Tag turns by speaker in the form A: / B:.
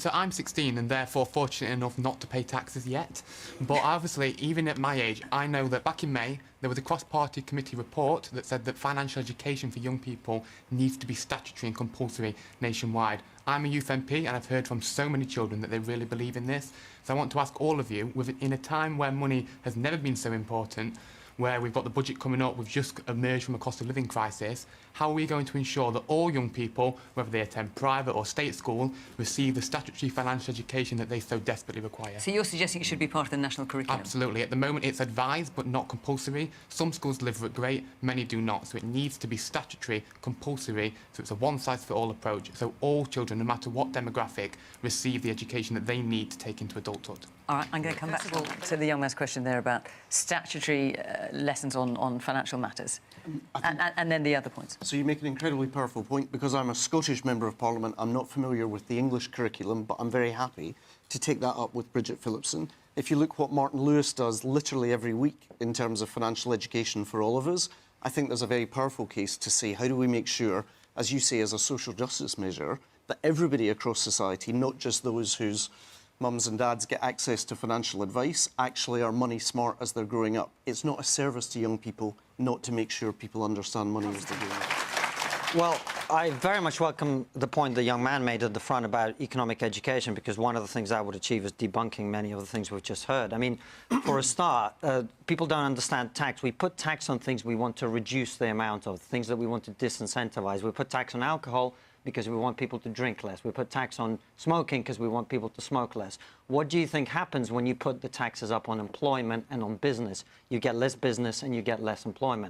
A: So I'm 16 and therefore fortunate enough not to pay taxes yet. But obviously, even at my age, I know that back in May, there was a cross-party committee report that said that financial education for young people needs to be statutory and compulsory nationwide. I'm a youth MP and I've heard from so many children that they really believe in this. So I want to ask all of you, in a time where money has never been so important, where we've got the budget coming up, we've just emerged from a cost of living crisis, how are we going to ensure that all young people, whether they attend private or state school, receive the statutory financial education that they so desperately require?
B: So you're suggesting it should be part of the national curriculum?
A: Absolutely. At the moment it's advised but not compulsory. Some schools deliver it great, many do not. So it needs to be statutory, compulsory, so it's a one-size-fits-all approach. So all children, no matter what demographic, receive the education that they need to take into adulthood.
B: All right, I'm going to come back to the young man's question there about statutory lessons on financial matters, and then the other points.
C: So you make an incredibly powerful point. Because I'm a Scottish Member of Parliament, I'm not familiar with the English curriculum, but I'm very happy to take that up with Bridget Phillipson. If you look what Martin Lewis does literally every week in terms of financial education for all of us, I think there's a very powerful case to say, how do we make sure, as you say, as a social justice measure, that everybody across society, not just those whose mums and dads get access to financial advice, actually are money smart as they're growing up. It's not a service to young people not to make sure people understand money as they're growing up.
D: Well, I very much welcome the point the young man made at the front about economic education, because one of the things I would achieve is debunking many of the things we've just heard. I mean, for a start, people don't understand tax. We put tax on things we want to reduce the amount of, things that we want to disincentivize. We put tax on alcohol because we want people to drink less. We put tax on smoking because we want people to smoke less. What do you think happens when you put the taxes up on employment and on business? You get less business and you get less employment.